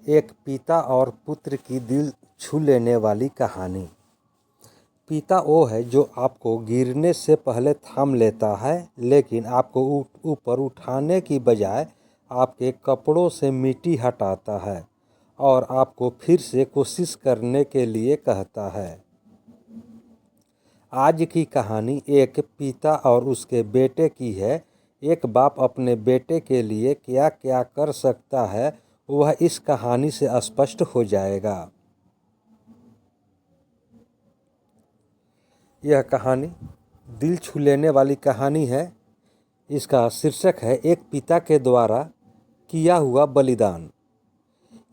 एक पिता और पुत्र की दिल छू लेने वाली कहानी। पिता वो है जो आपको गिरने से पहले थाम लेता है, लेकिन आपको ऊपर उठाने की बजाय आपके कपड़ों से मिट्टी हटाता है और आपको फिर से कोशिश करने के लिए कहता है। आज की कहानी एक पिता और उसके बेटे की है। एक बाप अपने बेटे के लिए क्या क्या कर सकता है, वह इस कहानी से स्पष्ट हो जाएगा। यह कहानी दिल छू लेने वाली कहानी है। इसका शीर्षक है एक पिता के द्वारा किया हुआ बलिदान।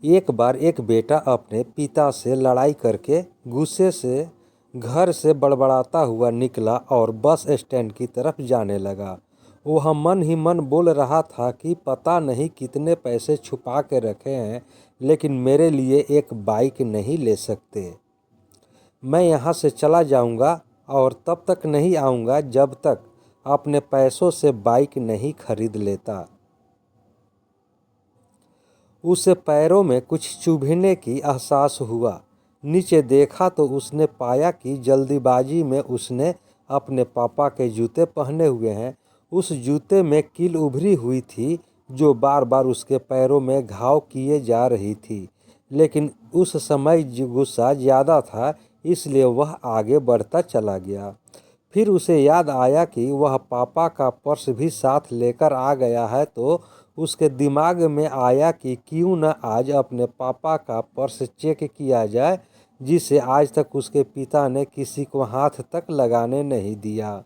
एक बार एक बेटा अपने पिता से लड़ाई करके गुस्से से घर से बड़बड़ाता हुआ निकला और बस स्टैंड की तरफ जाने लगा। वह मन ही मन बोल रहा था कि पता नहीं कितने पैसे छुपा के रखे हैं, लेकिन मेरे लिए एक बाइक नहीं ले सकते। मैं यहाँ से चला जाऊँगा और तब तक नहीं आऊँगा जब तक अपने पैसों से बाइक नहीं खरीद लेता। उसे पैरों में कुछ चुभने की एहसास हुआ। नीचे देखा तो उसने पाया कि जल्दीबाजी में उसने अपने पापा के जूते पहने हुए हैं। उस जूते में कील उभरी हुई थी जो बार बार उसके पैरों में घाव किए जा रही थी, लेकिन उस समय गुस्सा ज़्यादा था, इसलिए वह आगे बढ़ता चला गया। फिर उसे याद आया कि वह पापा का पर्स भी साथ लेकर आ गया है, तो उसके दिमाग में आया कि क्यों न आज अपने पापा का पर्स चेक किया जाए, जिसे आज तक उसके पिता ने किसी को हाथ तक लगाने नहीं दिया।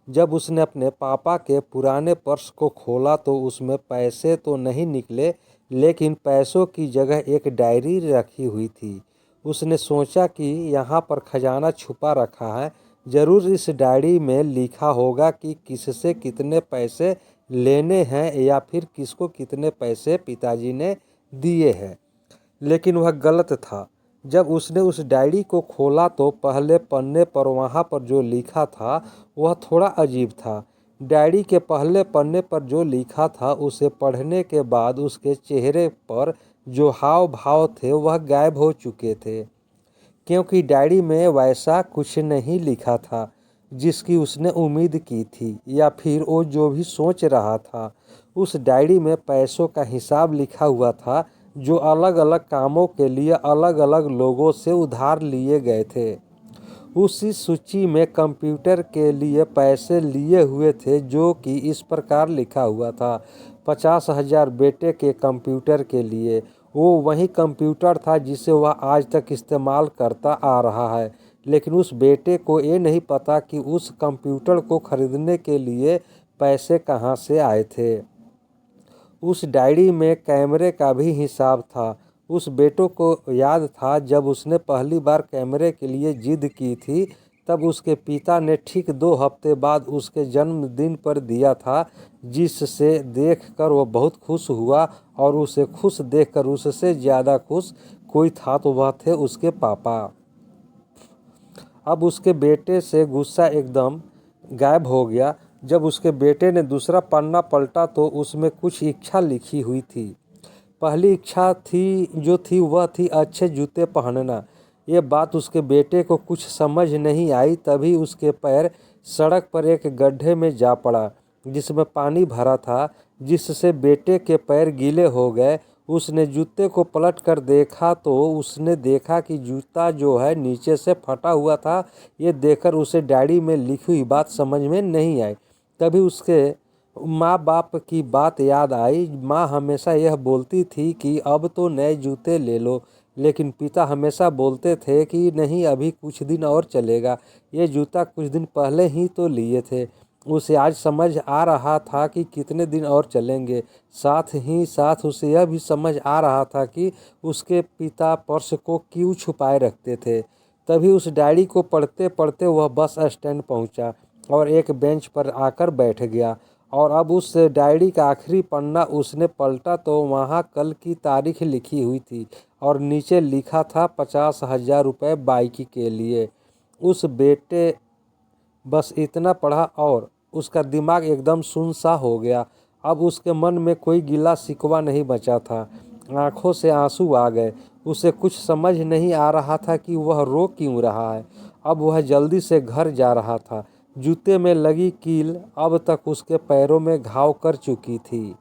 जब उसने अपने पापा के पुराने पर्स को खोला तो उसमें पैसे तो नहीं निकले, लेकिन पैसों की जगह एक डायरी रखी हुई थी। उसने सोचा कि यहाँ पर खजाना छुपा रखा है, ज़रूर इस डायरी में लिखा होगा कि किससे कितने पैसे लेने हैं या फिर किसको कितने पैसे पिताजी ने दिए हैं। लेकिन वह गलत था। जब उसने उस डायरी को खोला तो पहले पन्ने पर वहाँ पर जो लिखा था वह थोड़ा अजीब था। डायरी के पहले पन्ने पर जो लिखा था उसे पढ़ने के बाद उसके चेहरे पर जो हाव भाव थे वह गायब हो चुके थे, क्योंकि डायरी में वैसा कुछ नहीं लिखा था जिसकी उसने उम्मीद की थी या फिर वो जो भी सोच रहा था। उस डायरी में पैसों का हिसाब लिखा हुआ था जो अलग अलग कामों के लिए अलग अलग लोगों से उधार लिए गए थे। उसी सूची में कंप्यूटर के लिए पैसे लिए हुए थे, जो कि इस प्रकार लिखा हुआ था 50,000 बेटे के कंप्यूटर के लिए। वो वही कंप्यूटर था जिसे वह आज तक इस्तेमाल करता आ रहा है, लेकिन उस बेटे को ये नहीं पता कि उस कंप्यूटर को खरीदने के लिए पैसे कहाँ से आए थे। उस डायरी में कैमरे का भी हिसाब था। उस बेटों को याद था जब उसने पहली बार कैमरे के लिए जिद की थी, तब उसके पिता ने ठीक 2 हफ्ते बाद उसके जन्मदिन पर दिया था, जिससे देखकर वह बहुत खुश हुआ और उसे खुश देखकर उससे ज़्यादा खुश कोई था तो वह थे उसके पापा। अब उसके बेटे से गुस्सा एकदम गायब हो गया। जब उसके बेटे ने दूसरा पन्ना पलटा तो उसमें कुछ इच्छा लिखी हुई थी। पहली इच्छा थी वह थी अच्छे जूते पहनना। ये बात उसके बेटे को कुछ समझ नहीं आई। तभी उसके पैर सड़क पर एक गड्ढे में जा पड़ा जिसमें पानी भरा था, जिससे बेटे के पैर गीले हो गए। उसने जूते को पलट कर देखा तो उसने देखा कि जूता जो है नीचे से फटा हुआ था। ये देखकर उसे डायरी में लिखी हुई बात समझ में नहीं आई। तभी उसके माँ बाप की बात याद आई। माँ हमेशा यह बोलती थी कि अब तो नए जूते ले लो, लेकिन पिता हमेशा बोलते थे कि नहीं, अभी कुछ दिन और चलेगा, ये जूता कुछ दिन पहले ही तो लिए थे। उसे आज समझ आ रहा था कि कितने दिन और चलेंगे। साथ ही साथ उसे यह भी समझ आ रहा था कि उसके पिता पर्स को क्यों छुपाए रखते थे। तभी उस डायरी को पढ़ते पढ़ते वह बस स्टैंड पहुंचा और एक बेंच पर आकर बैठ गया। और अब उस डायरी का आखिरी पन्ना उसने पलटा तो वहाँ कल की तारीख लिखी हुई थी और नीचे लिखा था 50,000 रुपये बाइक के लिए। उस बेटे बस इतना पढ़ा और उसका दिमाग एकदम सुन सा हो गया। अब उसके मन में कोई गिला शिकवा नहीं बचा था। आंखों से आंसू आ गए। उसे कुछ समझ नहीं आ रहा था कि वह रो क्यों रहा है। अब वह जल्दी से घर जा रहा था। जूते में लगी कील अब तक उसके पैरों में घाव कर चुकी थी।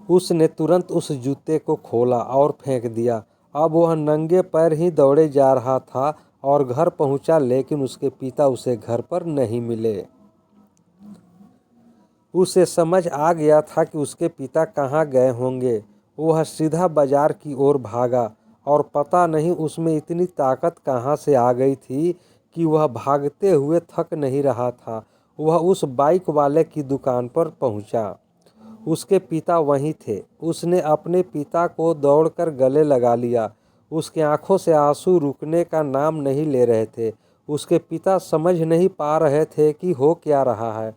उसने तुरंत उस जूते को खोला और फेंक दिया। अब वह नंगे पैर ही दौड़े जा रहा था और घर पहुंचा, लेकिन उसके पिता उसे घर पर नहीं मिले। उसे समझ आ गया था कि उसके पिता कहाँ गए होंगे। वह सीधा बाजार की ओर भागा और पता नहीं उसमें इतनी ताकत कहाँ से आ गई थी कि वह भागते हुए थक नहीं रहा था। वह उस बाइक वाले की दुकान पर पहुंचा। उसके पिता वहीं थे। उसने अपने पिता को दौड़कर गले लगा लिया। उसकी आंखों से आंसू रुकने का नाम नहीं ले रहे थे। उसके पिता समझ नहीं पा रहे थे कि हो क्या रहा है।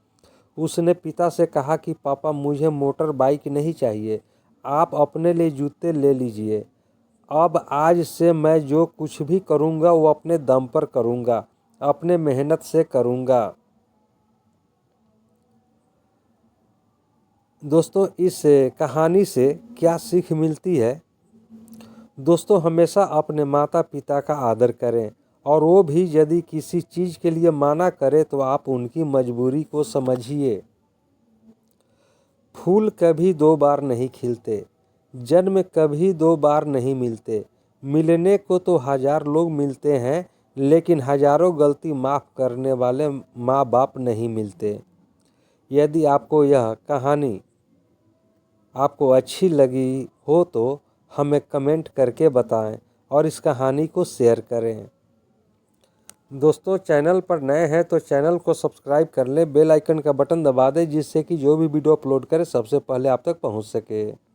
उसने पिता से कहा कि पापा, मुझे मोटर बाइक नहीं चाहिए, आप अपने लिए जूते ले लीजिए। अब आज से मैं जो कुछ भी करूँगा वो अपने दम पर करूँगा, अपने मेहनत से करूँगा। दोस्तों, इस कहानी से क्या सीख मिलती है? दोस्तों, हमेशा अपने माता पिता का आदर करें, और वो भी यदि किसी चीज़ के लिए मना करे तो आप उनकी मजबूरी को समझिए। फूल कभी दो बार नहीं खिलते, जन्म कभी दो बार नहीं मिलते। मिलने को तो हजार लोग मिलते हैं, लेकिन हजारों गलती माफ़ करने वाले माँ बाप नहीं मिलते। यदि आपको यह कहानी आपको अच्छी लगी हो तो हमें कमेंट करके बताएं और इस कहानी को शेयर करें। दोस्तों, चैनल पर नए हैं तो चैनल को सब्सक्राइब कर लें, बेल आइकन का बटन दबा दें, जिससे कि जो भी वीडियो अपलोड करें सबसे पहले आप तक पहुंच सके।